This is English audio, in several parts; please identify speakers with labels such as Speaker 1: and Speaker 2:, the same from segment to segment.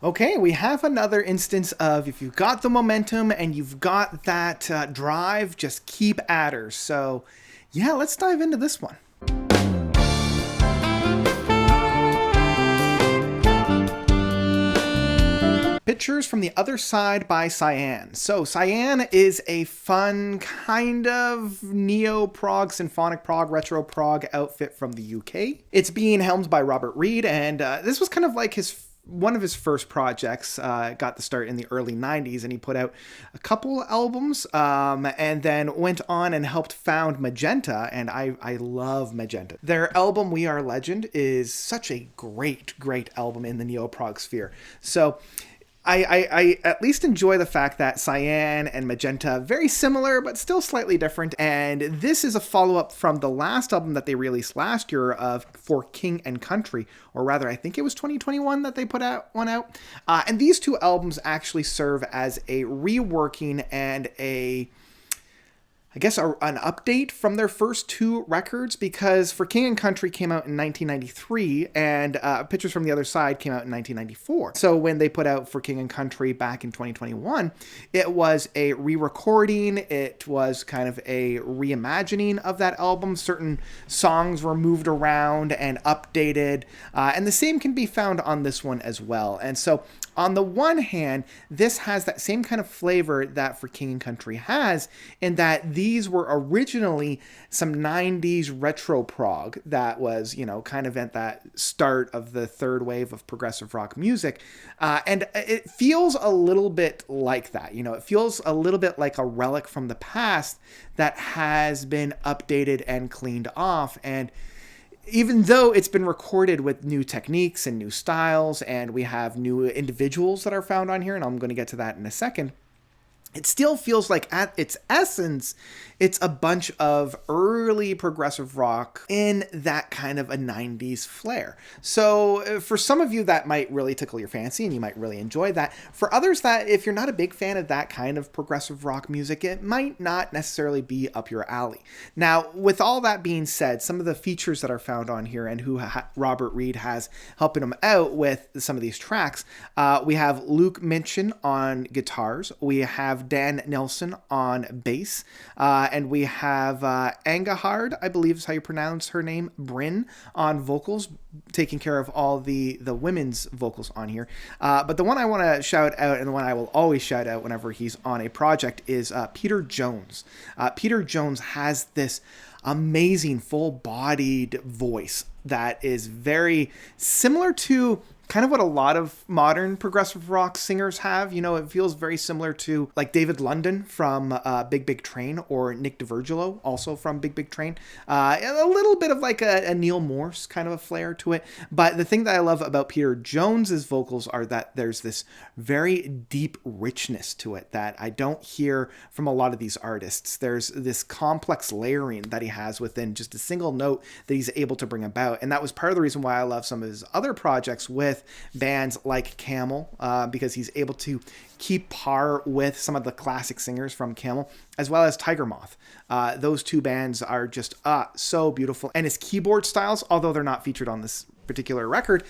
Speaker 1: Okay, we have another instance of if you've got the momentum and you've got that drive, just keep at her. So, yeah, let's dive into this one. Pictures from the Other Side by Cyan. So, Cyan is a fun kind of neo-prog, symphonic prog, retro prog outfit from the UK. It's being helmed by Robert Reed, and this was kind of like one of his first projects. Got the start in the early 90s, and he put out a couple albums and then went on and helped found Magenta, and I love Magenta. Their album We Are Legend is such a great album in the neo-prog sphere. So I at least enjoy the fact that Cyan and Magenta, very similar, but still slightly different. And this is a follow-up from the last album that they released last year of For King and Country, or rather, I think it was 2021 that they put one out. And these two albums actually serve as a reworking and I guess an update from their first two records, because For King and Country came out in 1993 and Pictures from the Other Side came out in 1994. So when they put out For King and Country back in 2021, it was a re-recording, it was kind of a reimagining of that album. Certain songs were moved around and updated, and the same can be found on this one as well. And so on the one hand, this has that same kind of flavor that For King and Country has, in that these were originally some 90s retro prog that was, kind of at that start of the third wave of progressive rock music. And it feels a little bit like that. It feels a little bit like a relic from the past that has been updated and cleaned off. And even though it's been recorded with new techniques and new styles, and we have new individuals that are found on here, and I'm going to get to that in a second, it still feels like at its essence, it's a bunch of early progressive rock in that kind of a 90s flair. So for some of you, that might really tickle your fancy and you might really enjoy that. For others, that if you're not a big fan of that kind of progressive rock music, it might not necessarily be up your alley. Now, with all that being said, some of the features that are found on here and who Robert Reed has helping him out with some of these tracks, we have Luke Minchin on guitars. We have Dan Nelson on bass, and we have Angahard, I believe is how you pronounce her name, Bryn, on vocals, taking care of all the women's vocals on here. But the one I want to shout out, and the one I will always shout out whenever he's on a project, is Peter Jones. Peter Jones has this amazing full-bodied voice that is very similar to kind of what a lot of modern progressive rock singers have. It feels very similar to like David London from Big Big Train, or Nick DiVergilo, also from Big Big Train. A little bit of like a Neil Morse kind of a flair to it. But the thing that I love about Peter Jones's vocals are that there's this very deep richness to it that I don't hear from a lot of these artists. There's this complex layering that he has within just a single note that he's able to bring about. And that was part of the reason why I love some of his other projects with bands like Camel, because he's able to keep par with some of the classic singers from Camel, as well as Tiger Moth. Those two bands are just so beautiful. And his keyboard styles, although they're not featured on this particular record,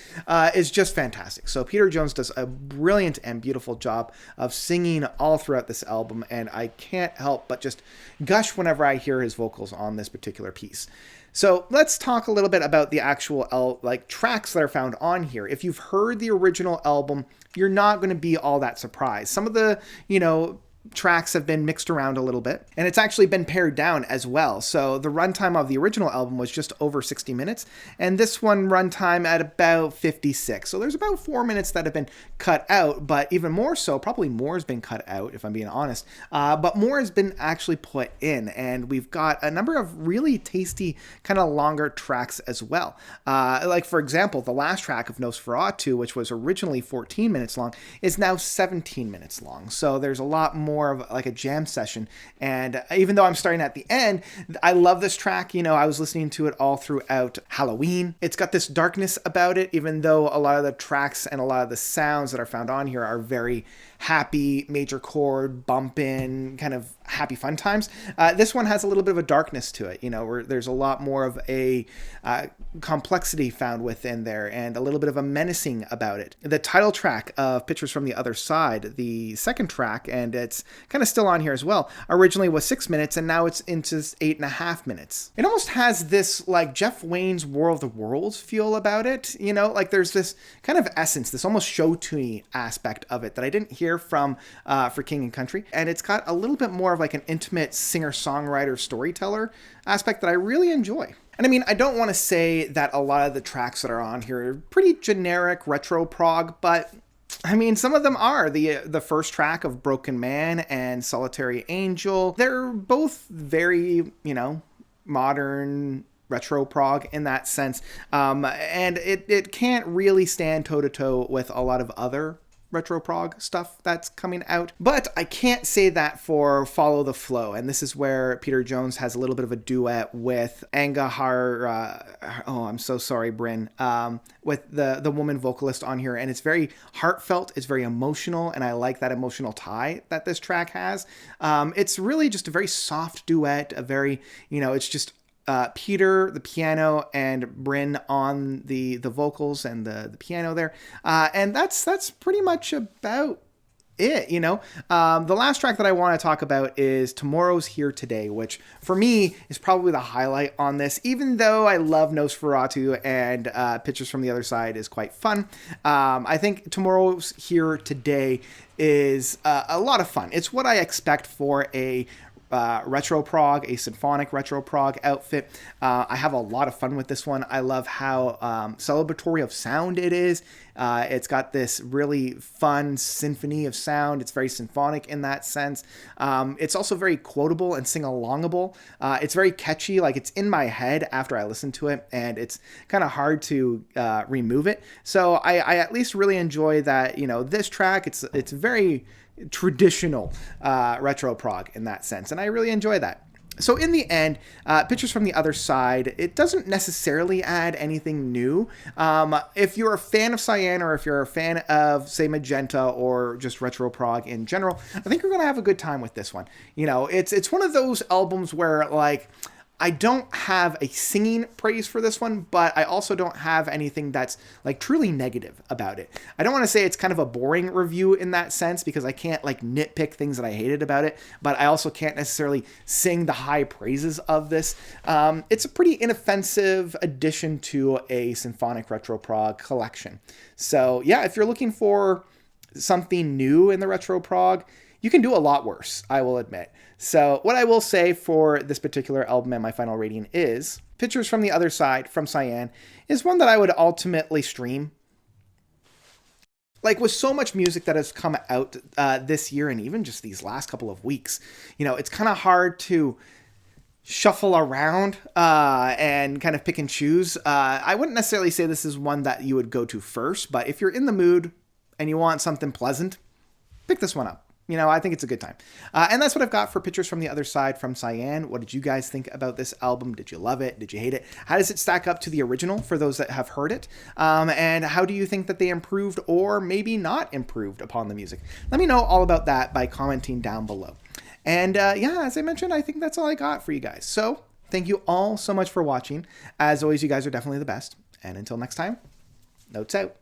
Speaker 1: is just fantastic. So Peter Jones does a brilliant and beautiful job of singing all throughout this album, and I can't help but just gush whenever I hear his vocals on this particular piece. So let's talk a little bit about the actual tracks that are found on here. If you've heard the original album, you're not going to be all that surprised. Some of the, tracks have been mixed around a little bit, and it's actually been pared down as well. So the runtime of the original album was just over 60 minutes, and this one runtime at about 56. So there's about 4 minutes that have been cut out, but even more so, probably more has been cut out, if I'm being honest, but more has been actually put in, and we've got a number of really tasty, kind of longer tracks as well. Like, for example, the last track of Nosferatu, which was originally 14 minutes long, is now 17 minutes long. So there's a lot more of like a jam session. And even though I'm starting at the end, I love this track. I was listening to it all throughout Halloween. It's got this darkness about it, even though a lot of the tracks and a lot of the sounds that are found on here are very happy, major chord, bumping, kind of happy fun times. This one has a little bit of a darkness to it, where there's a lot more of a complexity found within there and a little bit of a menacing about it. The title track of Pictures from the Other Side, the second track, and it's kind of still on here as well, originally was 6 minutes and now it's into 8.5 minutes. It almost has this like Jeff Wayne's War of the Worlds feel about it, like there's this kind of essence, this almost show tuney aspect of it that I didn't hear from for King and Country. And it's got a little bit more of like an intimate singer-songwriter storyteller aspect that I really enjoy. And I mean, I don't want to say that a lot of the tracks that are on here are pretty generic retro prog, but I mean, some of them are. The first track of Broken Man and Solitary Angel, they're both very, modern retro prog in that sense. And it can't really stand toe-to-toe with a lot of other retro prog stuff that's coming out. But I can't say that for Follow the Flow. And this is where Peter Jones has a little bit of a duet with Angahar, I'm so sorry, Bryn, with the woman vocalist on here. And it's very heartfelt, it's very emotional, and I like that emotional tie that this track has. It's really just a very soft duet, a very, it's just Peter, the piano, and Bryn on the vocals and the piano there. And that's pretty much about it, The last track that I want to talk about is Tomorrow's Here Today, which for me is probably the highlight on this, even though I love Nosferatu and Pictures from the Other Side is quite fun. I think Tomorrow's Here Today is a lot of fun. It's what I expect for a retro prog, a symphonic retro prog outfit. I have a lot of fun with this one. I love how celebratory of sound it is. It's got this really fun symphony of sound. It's very symphonic in that sense. It's also very quotable and sing-alongable. It's very catchy. Like, it's in my head after I listen to it, and it's kind of hard to remove it. So I at least really enjoy that, this track, it's very traditional retro prog in that sense, and I really enjoy that. So in the end, Pictures from the Other Side, it doesn't necessarily add anything new. If you're a fan of Cyan, or if you're a fan of, say, Magenta, or just retro prog in general, I think you're going to have a good time with this one. It's one of those albums where, like, I don't have a singing praise for this one, but I also don't have anything that's like truly negative about it. I don't want to say it's kind of a boring review in that sense, because I can't like nitpick things that I hated about it, but I also can't necessarily sing the high praises of this. It's a pretty inoffensive addition to a symphonic retro prog collection. So yeah, if you're looking for something new in the retro prog, you can do a lot worse, I will admit. So what I will say for this particular album and my final rating is Pictures from the Other Side from Cyan is one that I would ultimately stream. Like, with so much music that has come out this year and even just these last couple of weeks, it's kind of hard to shuffle around and kind of pick and choose. I wouldn't necessarily say this is one that you would go to first, but if you're in the mood and you want something pleasant, pick this one up. I think it's a good time. And that's what I've got for Pictures from the Other Side from Cyan. What did you guys think about this album? Did you love it? Did you hate it? How does it stack up to the original for those that have heard it? And how do you think that they improved or maybe not improved upon the music? Let me know all about that by commenting down below. And yeah, as I mentioned, I think that's all I got for you guys. So thank you all so much for watching. As always, you guys are definitely the best. And until next time, notes out.